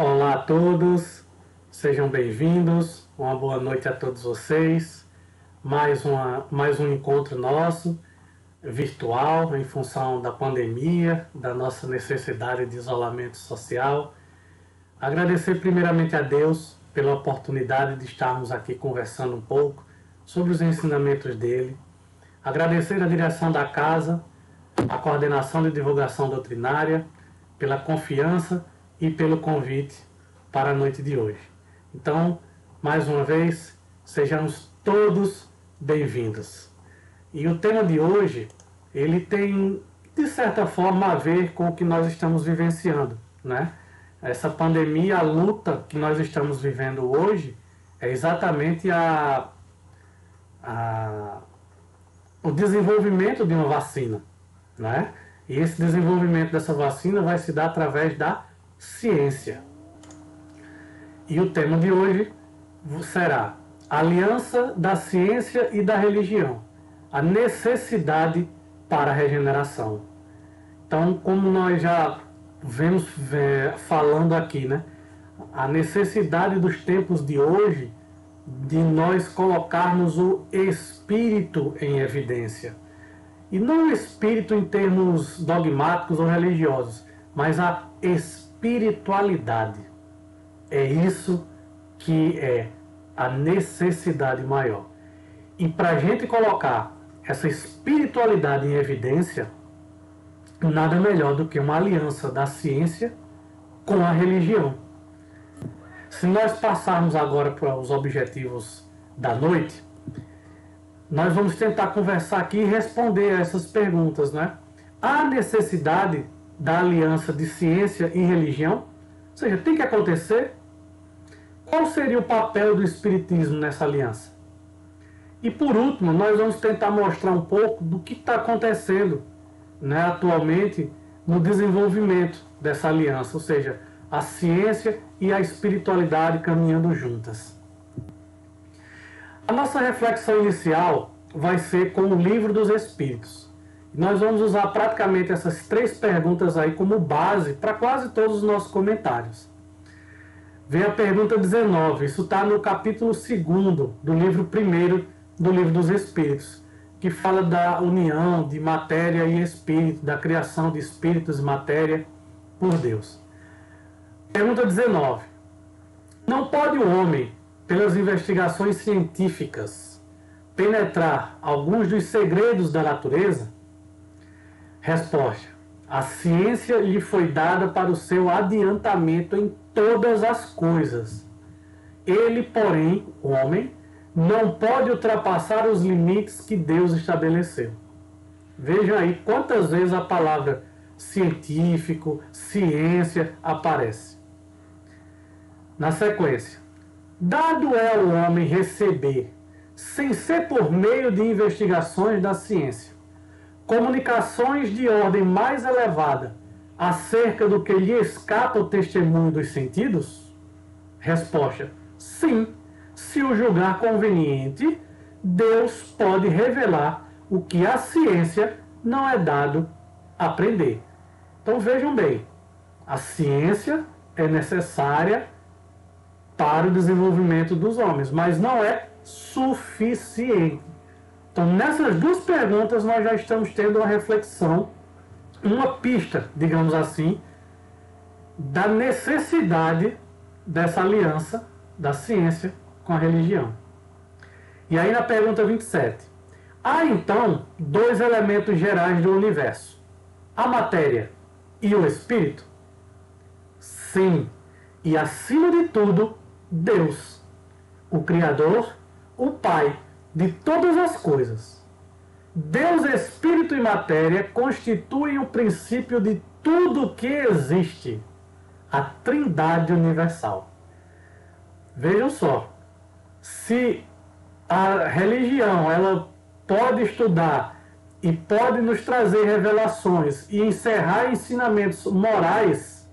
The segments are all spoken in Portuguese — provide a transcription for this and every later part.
Olá a todos, sejam bem-vindos, uma boa noite a todos vocês. Mais um encontro nosso, virtual, em função da pandemia, da nossa necessidade de isolamento social. Agradecer primeiramente a Deus pela oportunidade de estarmos aqui conversando um pouco sobre os ensinamentos dele. Agradecer a direção da casa, a coordenação de divulgação doutrinária, pela confiança e pelo convite para a noite de hoje. Então, mais uma vez, sejamos todos bem-vindos. E o tema de hoje, ele tem, de certa forma, a ver com o que nós estamos vivenciando, né? Essa pandemia, a luta que nós estamos vivendo hoje, é exatamente o desenvolvimento de uma vacina, né? E esse desenvolvimento dessa vacina vai se dar através da ciência. E o tema de hoje será Aliança da Ciência e da Religião, a necessidade para a regeneração. Então, como nós já vemos falando aqui, né, a necessidade dos tempos de hoje de nós colocarmos o espírito em evidência. E não o espírito em termos dogmáticos ou religiosos, mas a espiritualidade. É isso que é a necessidade maior. E para a gente colocar essa espiritualidade em evidência, nada melhor do que uma aliança da ciência com a religião. Se nós passarmos agora para os objetivos da noite, nós vamos tentar conversar aqui e responder a essas perguntas, né? Há necessidade da aliança de ciência e religião? Ou seja, tem que acontecer? Qual seria o papel do espiritismo nessa aliança? E por último, nós vamos tentar mostrar um pouco do que está acontecendo, né, atualmente no desenvolvimento dessa aliança, ou seja, a ciência e a espiritualidade caminhando juntas. A nossa reflexão inicial vai ser com o Livro dos Espíritos. Nós vamos usar praticamente essas 3 perguntas aí como base para quase todos os nossos comentários. Vem a pergunta 19, isso está no capítulo 2º do livro 1º do Livro dos Espíritos, que fala da união de matéria e espírito, da criação de espíritos e matéria por Deus. Pergunta 19. Não pode o homem, pelas investigações científicas, penetrar alguns dos segredos da natureza? Resposta. A ciência lhe foi dada para o seu adiantamento em todas as coisas. Ele, porém, o homem, não pode ultrapassar os limites que Deus estabeleceu. Vejam aí quantas vezes a palavra científico, ciência aparece. Na sequência, dado é ao homem receber, sem ser por meio de investigações da ciência, comunicações de ordem mais elevada acerca do que lhe escapa o testemunho dos sentidos? Resposta: sim. Se o julgar conveniente, Deus pode revelar o que a ciência não é dado aprender. Então vejam bem, a ciência é necessária para o desenvolvimento dos homens, mas não é suficiente. Então nessas 2 perguntas nós já estamos tendo uma reflexão, uma pista, digamos assim, da necessidade dessa aliança da ciência com a religião. E aí na pergunta 27, há então 2 elementos gerais do universo, a matéria e o espírito? Sim, e acima de tudo, Deus, o Criador, o Pai de todas as coisas. Deus, espírito e matéria constituem o princípio de tudo que existe, a Trindade universal. Vejam só, se a religião ela pode estudar e pode nos trazer revelações e encerrar ensinamentos morais,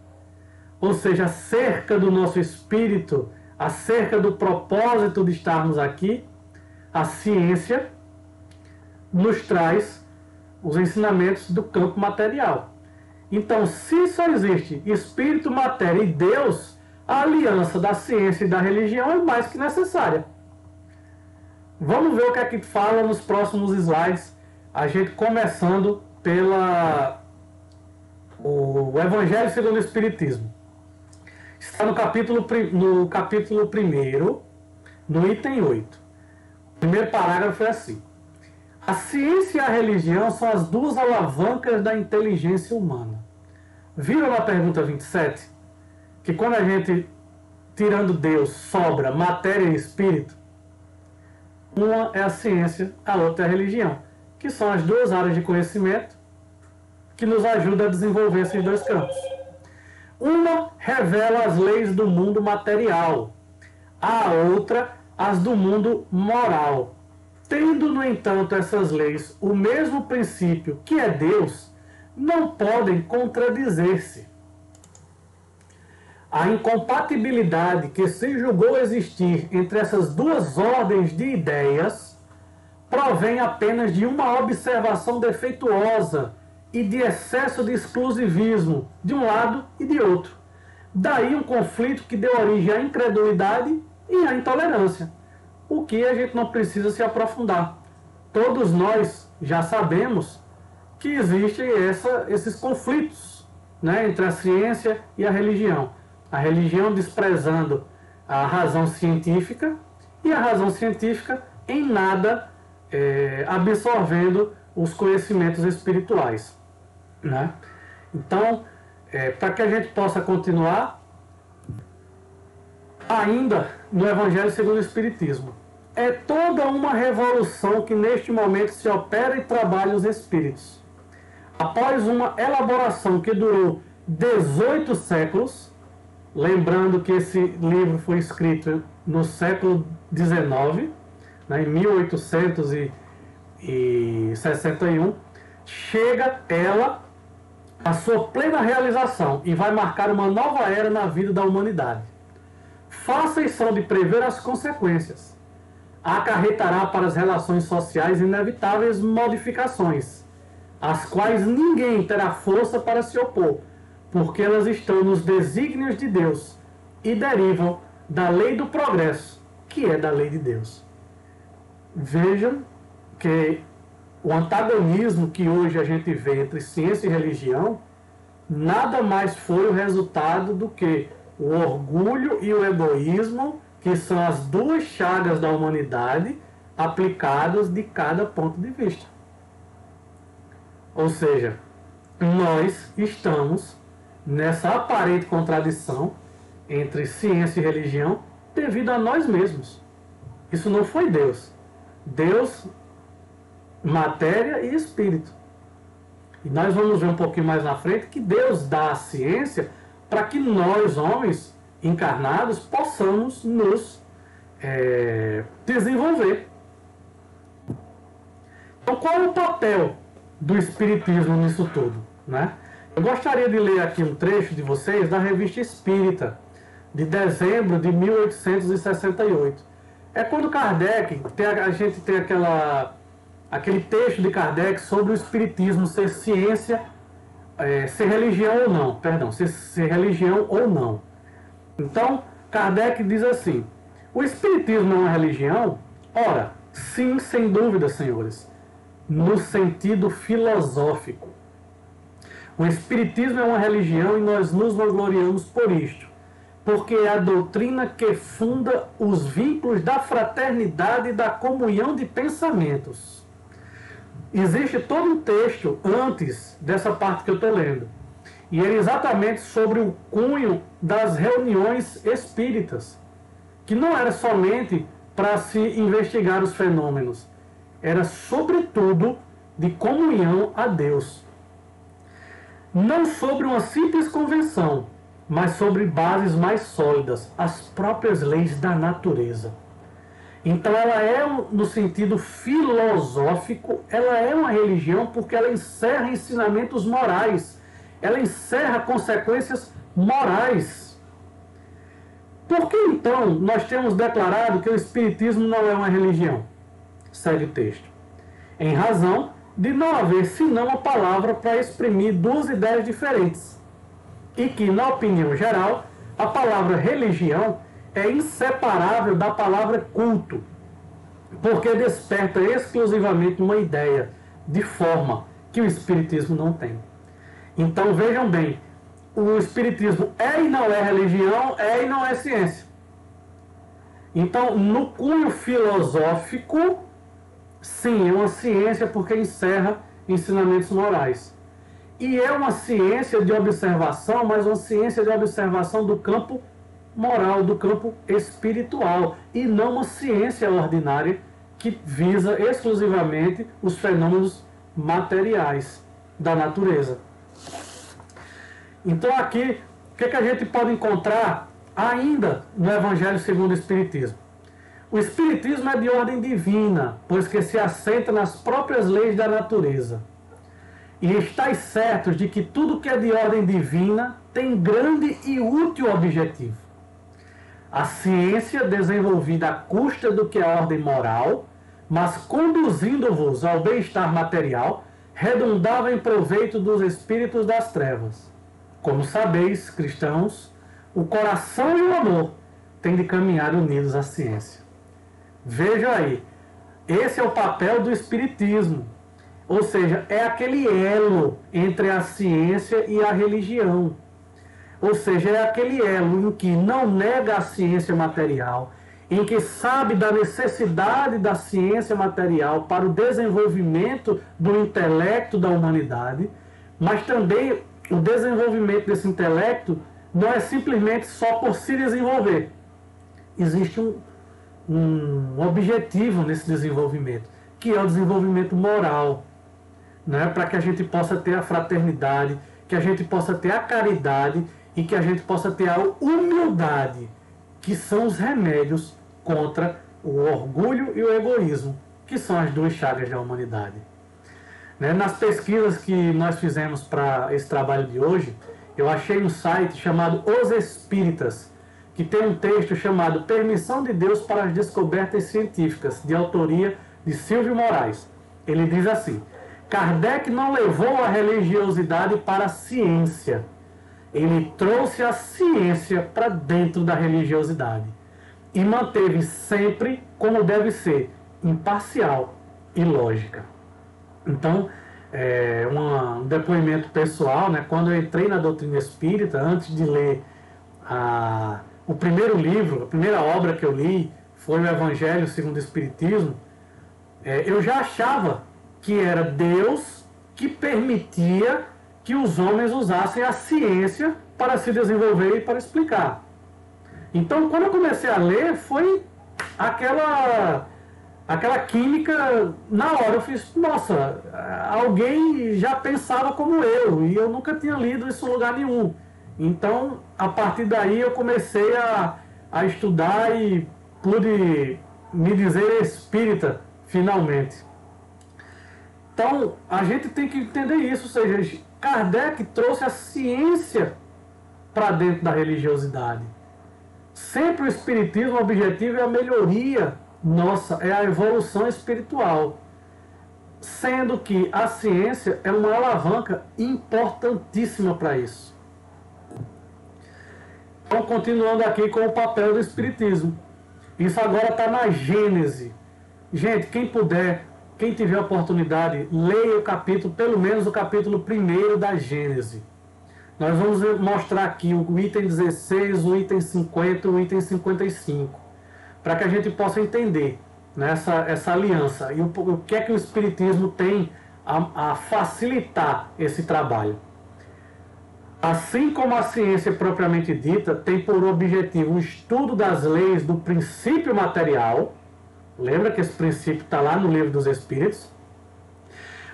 ou seja, acerca do nosso espírito, acerca do propósito de estarmos aqui, a ciência nos traz os ensinamentos do campo material. Então, se só existe espírito, matéria e Deus, a aliança da ciência e da religião é mais que necessária. Vamos ver o que é que fala nos próximos slides, a gente começando o Evangelho segundo o Espiritismo. Está no capítulo 1º, no item 8. O primeiro parágrafo é assim: a ciência e a religião são as duas alavancas da inteligência humana. Viram na pergunta 27? Que quando a gente, tirando Deus, sobra matéria e espírito, uma é a ciência, a outra é a religião, que são as duas áreas de conhecimento que nos ajudam a desenvolver esses dois campos. Uma revela as leis do mundo material, a outra as do mundo moral. Tendo, no entanto, essas leis o mesmo princípio que é Deus, não podem contradizer-se. A incompatibilidade que se julgou existir entre essas duas ordens de ideias provém apenas de uma observação defeituosa e de excesso de exclusivismo de um lado e de outro. Daí um conflito que deu origem à incredulidade e à intolerância, o que a gente não precisa se aprofundar. Todos nós já sabemos que existem esses conflitos, né, entre a ciência e a religião. A religião desprezando a razão científica e a razão científica em nada absorvendo os conhecimentos espirituais, né? Então, para que a gente possa continuar ainda no Evangelho segundo o Espiritismo, é toda uma revolução que neste momento se opera e trabalha os espíritos. Após uma elaboração que durou 18 séculos, lembrando que esse livro foi escrito no século XIX, né, em 1861, chega ela à sua plena realização e vai marcar uma nova era na vida da humanidade. Fáceis são de prever as consequências. Acarretará para as relações sociais inevitáveis modificações, às quais ninguém terá força para se opor, porque elas estão nos desígnios de Deus e derivam da lei do progresso, que é da lei de Deus. Vejam que o antagonismo que hoje a gente vê entre ciência e religião nada mais foi o resultado do que o orgulho e o egoísmo, que são as duas chagas da humanidade aplicadas de cada ponto de vista. Ou seja, nós estamos nessa aparente contradição entre ciência e religião devido a nós mesmos. Isso não foi Deus. Deus, matéria e espírito. E nós vamos ver um pouquinho mais na frente que Deus dá a ciência para que nós, homens encarnados, possamos nos desenvolver. Então, qual é o papel do Espiritismo nisso tudo, né? Eu gostaria de ler aqui um trecho de vocês da Revista Espírita, de dezembro de 1868. É quando Kardec, a gente tem aquele texto de Kardec sobre o Espiritismo ser ciência, ser religião ou não, perdão, ser religião ou não. Então, Kardec diz assim: o Espiritismo é uma religião? Ora, sim, sem dúvida, senhores, no sentido filosófico. O Espiritismo é uma religião e nós nos vangloriamos por isto, porque é a doutrina que funda os vínculos da fraternidade e da comunhão de pensamentos. Existe todo um texto antes dessa parte que eu estou lendo, e é exatamente sobre o cunho das reuniões espíritas, que não era somente para se investigar os fenômenos, era sobretudo de comunhão a Deus. Não sobre uma simples convenção, mas sobre bases mais sólidas, as próprias leis da natureza. Então ela é, no sentido filosófico, ela é uma religião porque ela encerra ensinamentos morais, ela encerra consequências morais. Por que então nós temos declarado que o Espiritismo não é uma religião? Segue o texto. Em razão de não haver senão uma palavra para exprimir duas ideias diferentes, e que, na opinião geral, A palavra religião é inseparável da palavra culto, porque desperta exclusivamente uma ideia de forma que o Espiritismo não tem. Então vejam bem, o Espiritismo é e não é religião, é e não é ciência. Então, no cunho filosófico, sim, é uma ciência porque encerra ensinamentos morais. E é uma ciência de observação, mas uma ciência de observação do campo moral, do campo espiritual, e não uma ciência ordinária que visa exclusivamente os fenômenos materiais da natureza. Então aqui, o que a gente pode encontrar ainda no Evangelho segundo o Espiritismo? O Espiritismo é de ordem divina, pois que se assenta nas próprias leis da natureza. E estáis certos de que tudo que é de ordem divina tem grande e útil objetivo. A ciência desenvolvida à custa do que é ordem moral, mas conduzindo-vos ao bem-estar material, redundava em proveito dos espíritos das trevas. Como sabeis, cristãos, o coração e o amor têm de caminhar unidos à ciência. Veja aí, esse é o papel do Espiritismo. Ou seja, é aquele elo entre a ciência e a religião. Ou seja, é aquele elo em que não nega a ciência material, em que sabe da necessidade da ciência material para o desenvolvimento do intelecto da humanidade, mas também o desenvolvimento desse intelecto não é simplesmente só por se desenvolver. Existe um objetivo nesse desenvolvimento, que é o desenvolvimento moral, né? Para que a gente possa ter a fraternidade, que a gente possa ter a caridade e que a gente possa ter a humildade, que são os remédios contra o orgulho e o egoísmo, que são as duas chagas da humanidade. Né? Nas pesquisas que nós fizemos para esse trabalho de hoje, eu achei um site chamado Os Espíritas, que tem um texto chamado Permissão de Deus para as Descobertas Científicas, de autoria de Silvio Moraes. Ele diz assim: Kardec não levou a religiosidade para a ciência. Ele trouxe a ciência para dentro da religiosidade e manteve sempre como deve ser, imparcial e lógica. Então, um depoimento pessoal, né? Quando eu entrei na doutrina espírita, antes de ler o primeiro livro, a primeira obra que eu li foi o Evangelho segundo o Espiritismo, eu já achava que era Deus que permitia que os homens usassem a ciência para se desenvolver e para explicar. Então, quando eu comecei a ler, foi aquela química, na hora eu fiz, nossa, alguém já pensava como eu, e eu nunca tinha lido isso em lugar nenhum. Então, a partir daí eu comecei a estudar e pude me dizer espírita, finalmente. Então, a gente tem que entender isso, ou seja, Kardec trouxe a ciência para dentro da religiosidade. Sempre o espiritismo, o objetivo é a melhoria nossa, é a evolução espiritual. Sendo que a ciência é uma alavanca importantíssima para isso. Então, continuando aqui com o papel do espiritismo. Isso agora está na Gênese. Gente, quem puder, quem tiver a oportunidade, leia o capítulo, pelo menos o capítulo 1 da Gênese. Nós vamos mostrar aqui o item 16, o item 50 e o item 55, para que a gente possa entender, né, essa aliança e o que é que o Espiritismo tem a facilitar esse trabalho. Assim como a ciência propriamente dita tem por objetivo o estudo das leis do princípio material, lembra que esse princípio está lá no Livro dos Espíritos?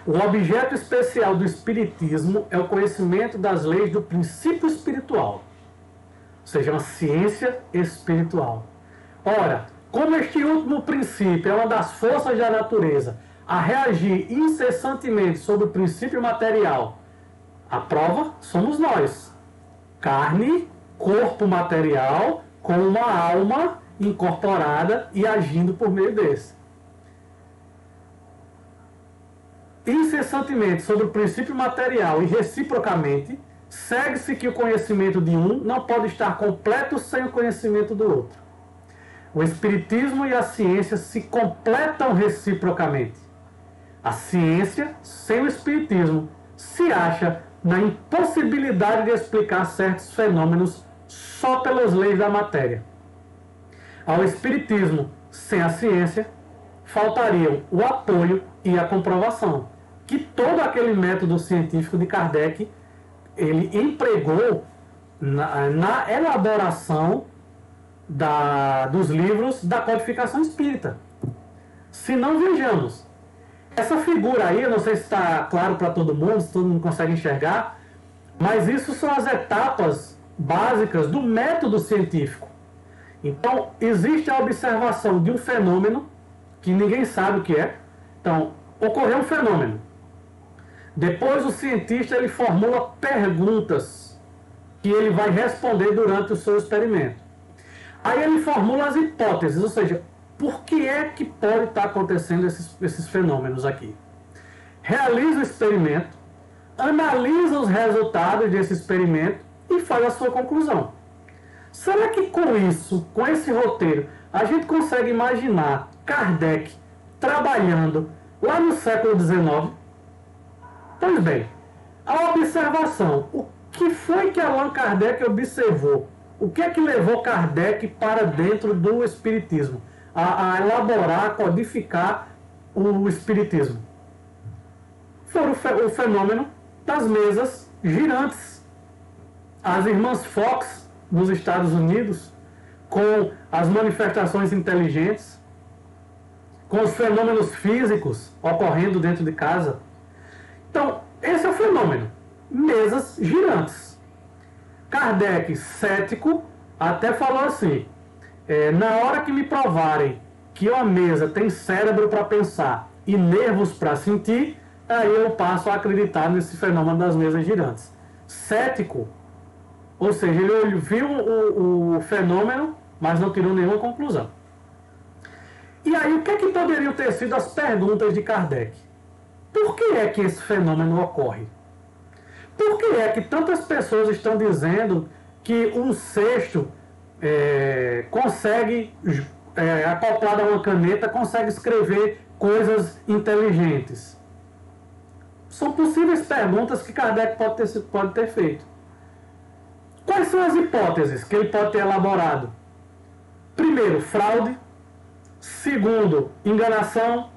O objeto especial do Espiritismo é o conhecimento das leis do princípio espiritual, ou seja, uma ciência espiritual. Ora, como este último princípio é uma das forças da natureza a reagir incessantemente sobre o princípio material, a prova somos nós. Carne, corpo material, com uma alma incorporada e agindo por meio desse. Incessantemente sobre o princípio material e reciprocamente, segue-se que o conhecimento de um não pode estar completo sem o conhecimento do outro. O Espiritismo e a ciência se completam reciprocamente. A ciência, sem o Espiritismo, se acha na impossibilidade de explicar certos fenômenos só pelas leis da matéria. Ao Espiritismo, sem a ciência, faltariam o apoio e a comprovação, que todo aquele método científico de Kardec ele empregou na elaboração dos livros da codificação espírita. Se não, vejamos. Essa figura aí, eu não sei se está claro para todo mundo, se todo mundo consegue enxergar, mas isso são as etapas básicas do método científico. Então, existe a observação de um fenômeno que ninguém sabe o que é. Então, ocorreu um fenômeno. Depois o cientista ele formula perguntas que ele vai responder durante o seu experimento. Aí ele formula as hipóteses, ou seja, por que é que pode estar acontecendo esses fenômenos aqui? Realiza o experimento, analisa os resultados desse experimento e faz a sua conclusão. Será que com isso, com esse roteiro, a gente consegue imaginar Kardec trabalhando lá no século XIX? Pois bem, a observação, o que foi que Allan Kardec observou? O que é que levou Kardec para dentro do Espiritismo? A elaborar, a codificar o Espiritismo? Foi o fenômeno das mesas girantes. As irmãs Fox, nos Estados Unidos, com as manifestações inteligentes, com os fenômenos físicos ocorrendo dentro de casa. Então, esse é o fenômeno. Mesas girantes. Kardec, cético, até falou assim, na hora que me provarem que uma mesa tem cérebro para pensar e nervos para sentir, aí eu passo a acreditar nesse fenômeno das mesas girantes. Cético, ou seja, ele viu o fenômeno, mas não tirou nenhuma conclusão. E aí, o que é que poderiam ter sido as perguntas de Kardec? Por que é que esse fenômeno ocorre? Por que é que tantas pessoas estão dizendo que um cesto consegue, acoplado a uma caneta, consegue escrever coisas inteligentes? São possíveis perguntas que Kardec pode ter feito. Quais são as hipóteses que ele pode ter elaborado? Primeiro, fraude. Segundo, enganação.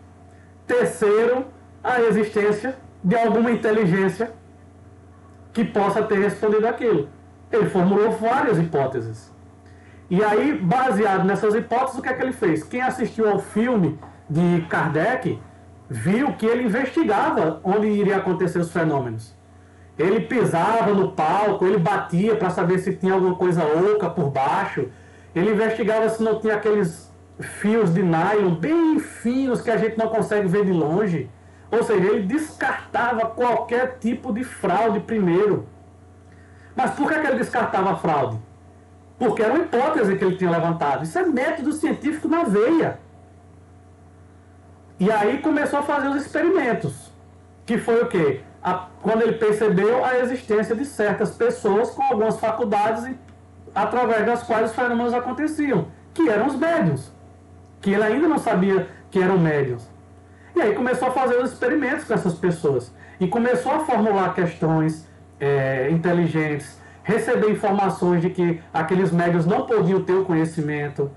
Terceiro, a existência de alguma inteligência que possa ter respondido aquilo. Ele formulou várias hipóteses. E aí, baseado nessas hipóteses, o que é que ele fez? Quem assistiu ao filme de Kardec viu que ele investigava onde iria acontecer os fenômenos. Ele pisava no palco, ele batia para saber se tinha alguma coisa oca por baixo. Ele investigava se não tinha aqueles fios de nylon bem finos que a gente não consegue ver de longe. Ou seja, ele descartava qualquer tipo de fraude primeiro. Mas por que ele descartava a fraude? Porque era uma hipótese que ele tinha levantado. Isso é método científico na veia. E aí começou a fazer os experimentos. Que foi o quê? Quando ele percebeu a existência de certas pessoas com algumas faculdades através das quais os fenômenos aconteciam. Que eram os médiuns. Que ele ainda não sabia que eram médiuns. E aí começou a fazer os experimentos com essas pessoas. E começou a formular questões inteligentes, receber informações de que aqueles médiuns não podiam ter o conhecimento.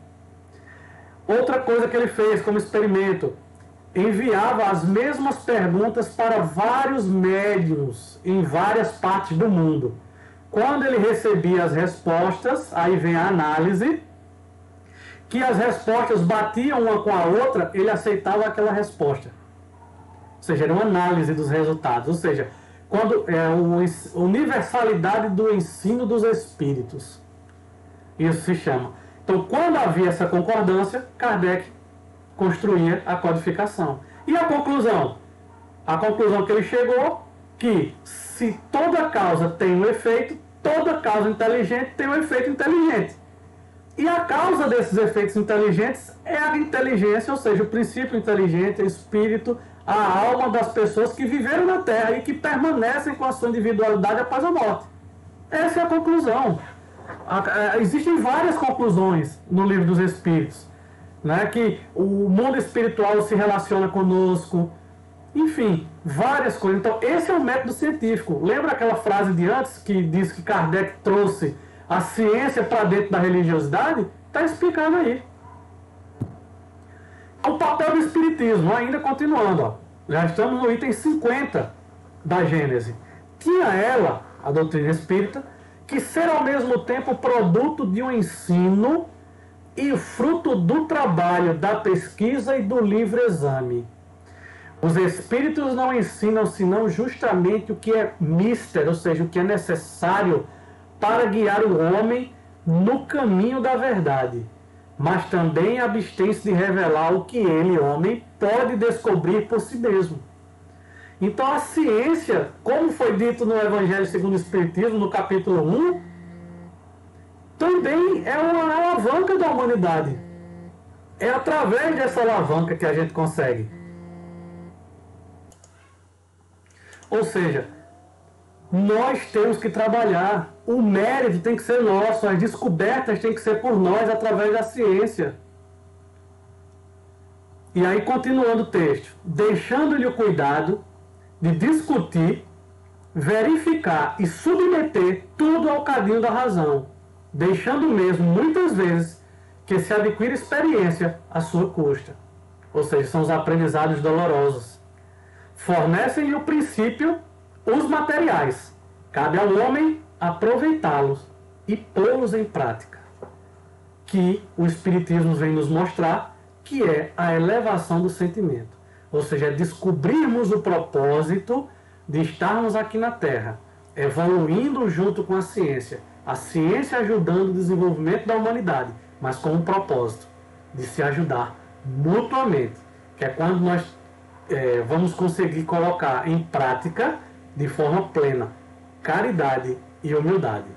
Outra coisa que ele fez como experimento, enviava as mesmas perguntas para vários médiuns em várias partes do mundo. Quando ele recebia as respostas, aí vem a análise, que as respostas batiam uma com a outra, ele aceitava aquela resposta. Ou seja, era uma análise dos resultados. Ou seja, quando a universalidade do ensino dos espíritos. Isso se chama. Então, quando havia essa concordância, Kardec construía a codificação. E a conclusão? A conclusão que ele chegou, que se toda causa tem um efeito, toda causa inteligente tem um efeito inteligente. E a causa desses efeitos inteligentes é a inteligência, ou seja, o princípio inteligente, o espírito, a alma das pessoas que viveram na Terra e que permanecem com a sua individualidade após a morte. Essa é a conclusão. Existem várias conclusões no Livro dos Espíritos, né? Que o mundo espiritual se relaciona conosco, enfim, várias coisas. Então, esse é o método científico. Lembra aquela frase de antes que diz que Kardec trouxe a ciência para dentro da religiosidade? Está explicado aí. O papel do Espiritismo, ainda continuando, ó. Já estamos no item 50 da Gênese. Tinha ela, a doutrina espírita, que ser ao mesmo tempo produto de um ensino e fruto do trabalho, da pesquisa e do livre exame. Os espíritos não ensinam senão justamente o que é mister, ou seja, o que é necessário para guiar o homem no caminho da verdade, mas também abstém-se de revelar o que ele, homem, pode descobrir por si mesmo. Então a ciência, como foi dito no Evangelho segundo o Espiritismo, no capítulo 1, também é uma alavanca da humanidade. É através dessa alavanca que a gente consegue. Ou seja, nós temos que trabalhar. O mérito tem que ser nosso, as descobertas têm que ser por nós através da ciência. E aí, continuando o texto, deixando-lhe o cuidado de discutir, verificar e submeter tudo ao cadinho da razão, deixando mesmo, muitas vezes, que se adquira experiência à sua custa. Ou seja, são os aprendizados dolorosos. Fornecem-lhe o princípio os materiais. Cabe ao homem aproveitá-los e pô-los em prática. Que o Espiritismo vem nos mostrar que é a elevação do sentimento. Ou seja, é descobrirmos o propósito de estarmos aqui na Terra, evoluindo junto com a ciência ajudando o desenvolvimento da humanidade, mas com um propósito de se ajudar mutuamente, que é quando nós vamos conseguir colocar em prática de forma plena caridade e humildade.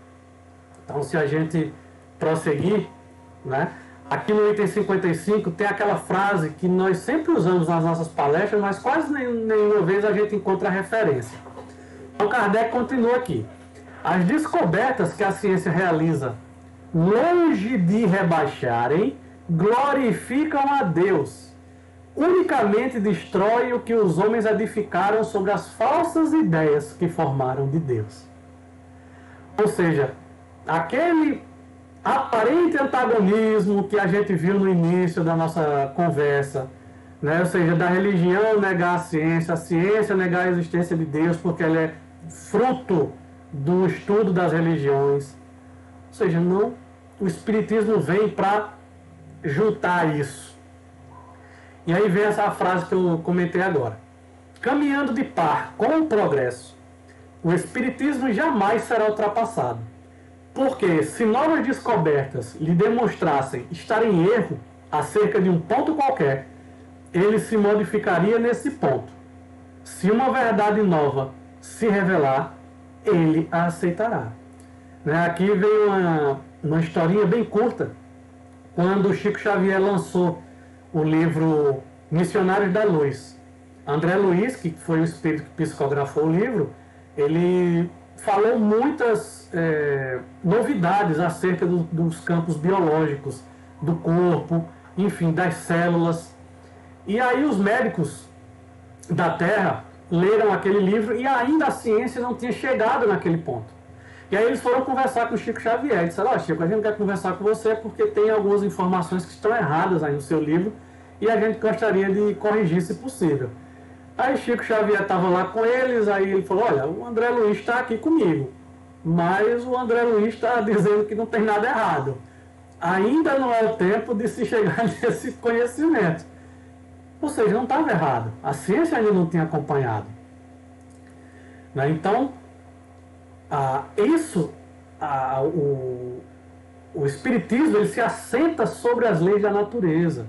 Então, se a gente prosseguir, né, aqui no item 55 tem aquela frase que nós sempre usamos nas nossas palestras, mas quase nenhuma vez a gente encontra a referência. Então Kardec continua aqui. As descobertas que a ciência realiza, longe de rebaixarem, glorificam a Deus. Unicamente destrói o que os homens edificaram sobre as falsas ideias que formaram de Deus. Ou seja, aquele aparente antagonismo que a gente viu no início da nossa conversa, né? Ou seja, da religião negar a ciência negar a existência de Deus porque ela é fruto do estudo das religiões. Ou seja, não, o Espiritismo vem para juntar isso. E aí vem essa frase que eu comentei agora. Caminhando de par com o progresso, o Espiritismo jamais será ultrapassado. Porque se novas descobertas lhe demonstrassem estar em erro acerca de um ponto qualquer, ele se modificaria nesse ponto. Se uma verdade nova se revelar, ele a aceitará. Aqui veio uma historinha bem curta, quando Chico Xavier lançou o livro Missionários da Luz. André Luiz, que foi o espírito que psicografou o livro, ele falou muitas novidades acerca dos campos biológicos, do corpo, enfim, das células. E aí os médicos da Terra leram aquele livro e ainda a ciência não tinha chegado naquele ponto. E aí eles foram conversar com o Chico Xavier. E disseram, Chico, a gente quer conversar com você porque tem algumas informações que estão erradas aí no seu livro e a gente gostaria de corrigir se possível. Aí Chico Xavier estava lá com eles, aí ele falou, olha, o André Luiz está aqui comigo, mas o André Luiz está dizendo que não tem nada errado. Ainda não é o tempo de se chegar nesse conhecimento. Ou seja, não estava errado. A ciência ainda não tinha acompanhado. Então, o Espiritismo ele se assenta sobre as leis da natureza.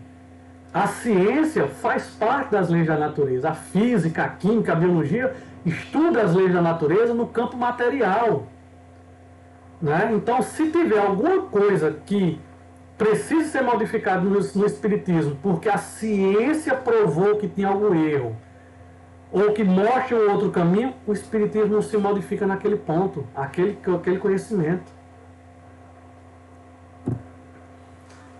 A ciência faz parte das leis da natureza. A física, a química, a biologia estuda as leis da natureza no campo material. Então, se tiver alguma coisa que precise ser modificada no Espiritismo, porque a ciência provou que tinha algum erro, ou que mostre um outro caminho, o Espiritismo não se modifica naquele ponto, aquele conhecimento.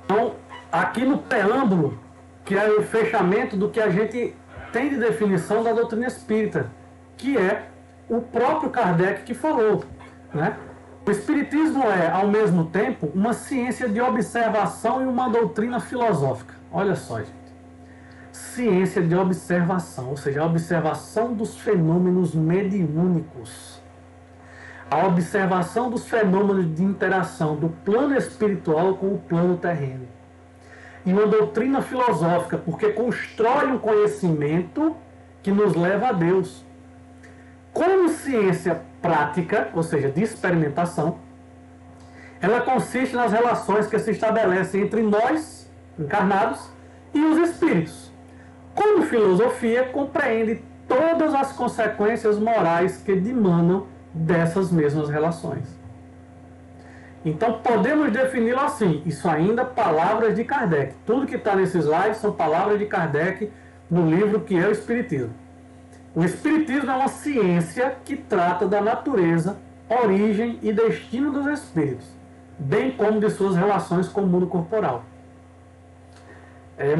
Então, aqui no preâmbulo, que é o fechamento do que a gente tem de definição da doutrina espírita, que é o próprio Kardec que falou, né? O Espiritismo é, ao mesmo tempo, uma ciência de observação e uma doutrina filosófica. Olha só, gente. Ciência de observação, ou seja, a observação dos fenômenos mediúnicos. A observação dos fenômenos de interação do plano espiritual com o plano terreno. E uma doutrina filosófica, porque constrói um conhecimento que nos leva a Deus. Como ciência prática, ou seja, de experimentação, ela consiste nas relações que se estabelecem entre nós, encarnados, e os espíritos. Como filosofia, compreende todas as consequências morais que dimanam dessas mesmas relações. Então podemos defini-lo assim, isso ainda palavras de Kardec. Tudo que está nesse slide são palavras de Kardec no livro que é o Espiritismo. O Espiritismo é uma ciência que trata da natureza, origem e destino dos espíritos, bem como de suas relações com o mundo corporal.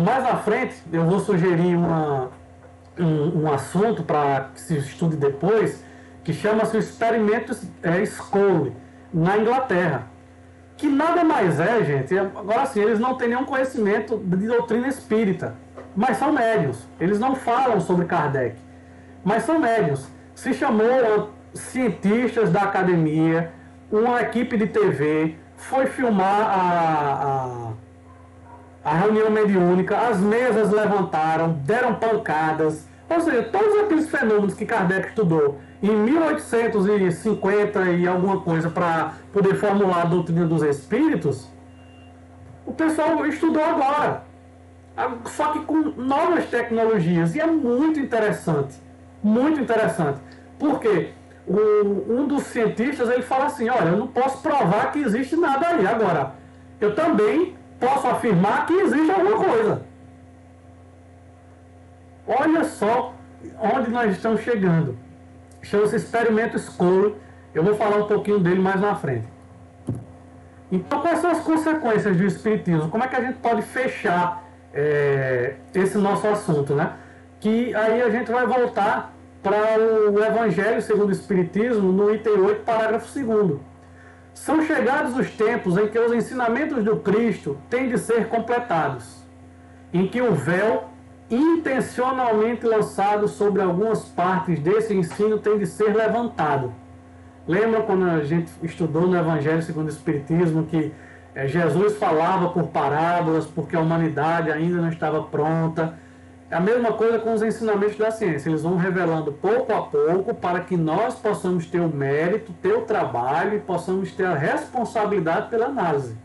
Mais à frente, eu vou sugerir um assunto para que se estude depois, que chama-se o experimento Scole, na Inglaterra. Que nada mais é, gente, agora sim, eles não têm nenhum conhecimento de doutrina espírita, mas são médiuns, eles não falam sobre Kardec, mas são médiuns. Se chamou cientistas da academia, uma equipe de TV, foi filmar a reunião mediúnica, as mesas levantaram, deram pancadas, ou seja, todos aqueles fenômenos que Kardec estudou em 1850 e alguma coisa para poder formular a doutrina dos espíritos, o pessoal estudou agora, só que com novas tecnologias, e é muito interessante, porque um dos cientistas ele fala assim, olha, eu não posso provar que existe nada aí, agora, eu também posso afirmar que existe alguma coisa. Olha só onde nós estamos chegando. Chama-se experimento Scole. Eu vou falar um pouquinho dele mais na frente. Então, quais são as consequências do Espiritismo? Como é que a gente pode fechar esse nosso assunto, né? Que aí a gente vai voltar para o Evangelho segundo o Espiritismo, no item 8, parágrafo 2º. São chegados os tempos em que os ensinamentos do Cristo têm de ser completados, em que o véu intencionalmente lançado sobre algumas partes desse ensino tem de ser levantado. Lembra quando a gente estudou no Evangelho segundo o Espiritismo que Jesus falava por parábolas porque a humanidade ainda não estava pronta? É a mesma coisa com os ensinamentos da ciência. Eles vão revelando pouco a pouco para que nós possamos ter o mérito, ter o trabalho e possamos ter a responsabilidade pela análise.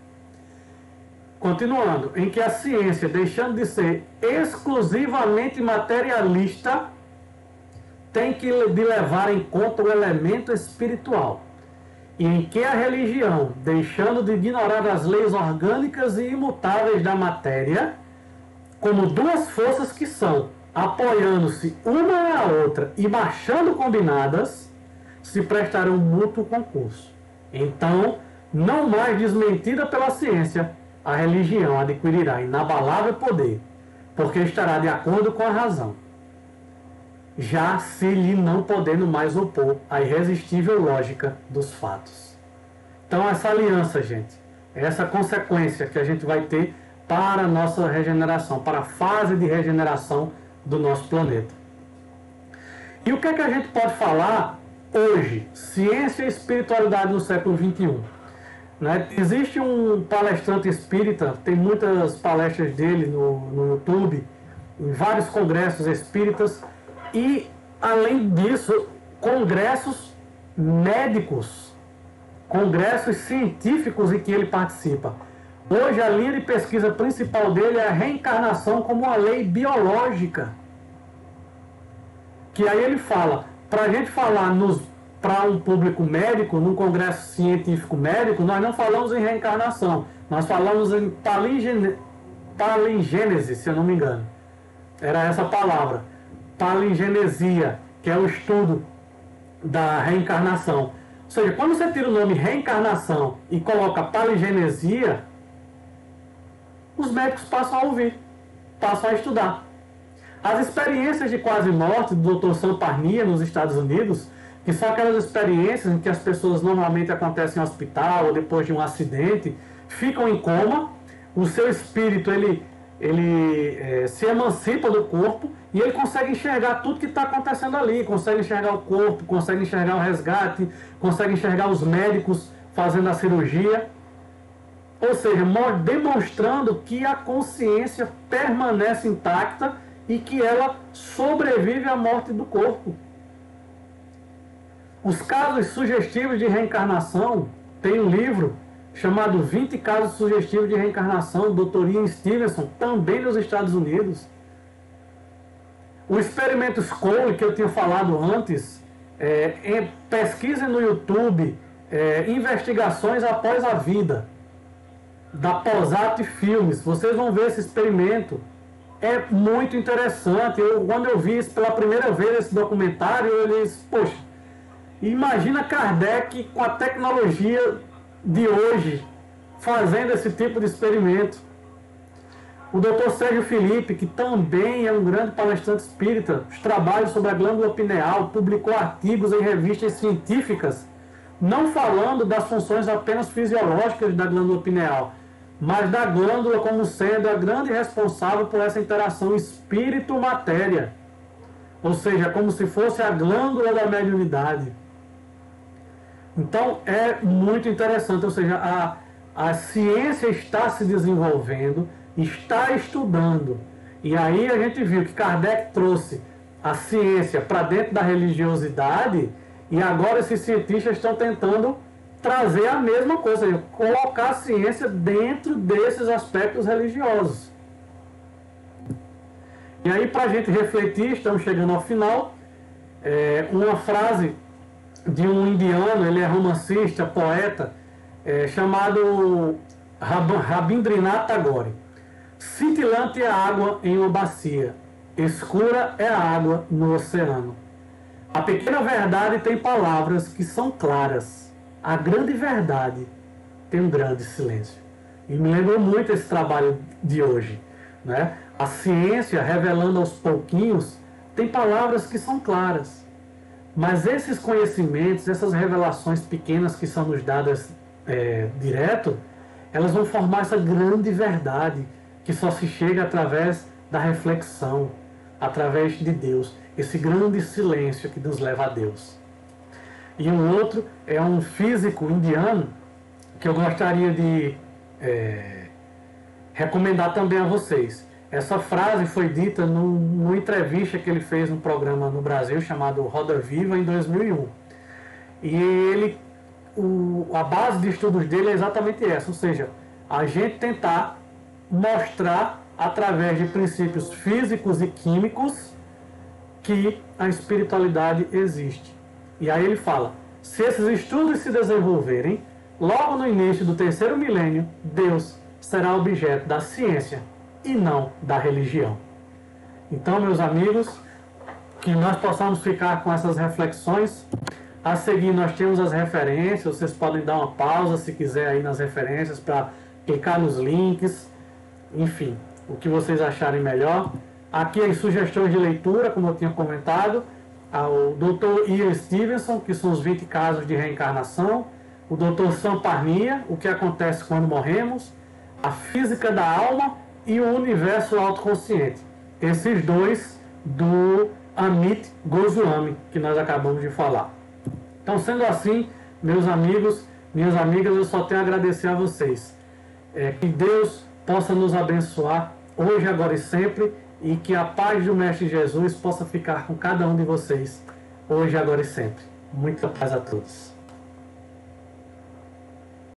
Continuando, em que a ciência, deixando de ser exclusivamente materialista, tem que de levar em conta o elemento espiritual. E em que a religião, deixando de ignorar as leis orgânicas e imutáveis da matéria, como duas forças que são, apoiando-se uma na outra e marchando combinadas, se prestarão mútuo concurso. Então, não mais desmentida pela ciência, a religião adquirirá inabalável poder, porque estará de acordo com a razão, já se lhe não podendo mais opor a irresistível lógica dos fatos. Então essa aliança, gente, é essa consequência que a gente vai ter para a nossa regeneração, para a fase de regeneração do nosso planeta. E o que é que a gente pode falar hoje? Ciência e espiritualidade no século XXI. Né? Existe um palestrante espírita, tem muitas palestras dele no YouTube, em vários congressos espíritas, e, além disso, congressos médicos, congressos científicos em que ele participa. Hoje, a linha de pesquisa principal dele é a reencarnação como uma lei biológica. Que aí ele fala, para a gente falar para um público médico, num congresso científico médico, nós não falamos em reencarnação, nós falamos em palingênese, se eu não me engano. Era essa palavra. palingenesia, que é o estudo da reencarnação. Ou seja, quando você tira o nome reencarnação e coloca palingenesia, os médicos passam a ouvir, passam a estudar. As experiências de quase morte do Dr. Sam Parnia nos Estados Unidos, que são aquelas experiências em que as pessoas normalmente acontecem em hospital ou depois de um acidente, ficam em coma, o seu espírito ele se emancipa do corpo e ele consegue enxergar tudo que está acontecendo ali, consegue enxergar o corpo, consegue enxergar o resgate, consegue enxergar os médicos fazendo a cirurgia, ou seja, demonstrando que a consciência permanece intacta e que ela sobrevive à morte do corpo. Os casos sugestivos de reencarnação, tem um livro chamado 20 casos sugestivos de reencarnação, do Dr. Ian Stevenson, também nos Estados Unidos. O experimento Scole, que eu tinha falado antes, pesquisem no YouTube, investigações após a vida, da Posat Filmes. Vocês vão ver esse experimento. É muito interessante. Quando eu vi isso pela primeira vez, esse documentário, eu disse, poxa, imagina Kardec com a tecnologia de hoje, fazendo esse tipo de experimento. O Dr. Sérgio Felipe, que também é um grande palestrante espírita, os trabalhos sobre a glândula pineal, publicou artigos em revistas científicas, não falando das funções apenas fisiológicas da glândula pineal, mas da glândula como sendo a grande responsável por essa interação espírito-matéria. Ou seja, como se fosse a glândula da mediunidade. Então é muito interessante, ou seja, a ciência está se desenvolvendo, está estudando. E aí a gente viu que Kardec trouxe a ciência para dentro da religiosidade e agora esses cientistas estão tentando trazer a mesma coisa, ou seja, colocar a ciência dentro desses aspectos religiosos. E aí, para a gente refletir, estamos chegando ao final, uma frase de um indiano, ele é romancista, poeta, chamado Rabindranath Tagore. Cintilante é a água em uma bacia, escura é a água no oceano. A pequena verdade tem palavras que são claras. A grande verdade tem um grande silêncio. E me lembrou muito esse trabalho de hoje, né? A ciência, revelando aos pouquinhos, tem palavras que são claras. Mas esses conhecimentos, essas revelações pequenas que são nos dadas direto, elas vão formar essa grande verdade que só se chega através da reflexão, através de Deus. Esse grande silêncio que nos leva a Deus. E um outro é um físico indiano que eu gostaria de recomendar também a vocês. Essa frase foi dita numa entrevista que ele fez num programa no Brasil chamado Roda Viva em 2001. E a base de estudos dele é exatamente essa, ou seja, a gente tentar mostrar através de princípios físicos e químicos que a espiritualidade existe. E aí ele fala, se esses estudos se desenvolverem, logo no início do 3º milênio, Deus será objeto da ciência e não da religião. Então, meus amigos, que nós possamos ficar com essas reflexões. A seguir nós temos as referências, vocês podem dar uma pausa se quiser aí nas referências para clicar nos links, enfim, o que vocês acharem melhor. Aqui as sugestões de leitura, como eu tinha comentado, o Dr. Ian Stevenson, que são os 20 casos de reencarnação, o Dr. Sam Parnia, o que acontece quando morremos, a física da alma e o universo autoconsciente. Esses dois do Amit Goswami, que nós acabamos de falar. Então, sendo assim, meus amigos, minhas amigas, eu só tenho a agradecer a vocês. Que Deus possa nos abençoar hoje, agora e sempre, e que a paz do Mestre Jesus possa ficar com cada um de vocês, hoje, agora e sempre. Muita paz a todos.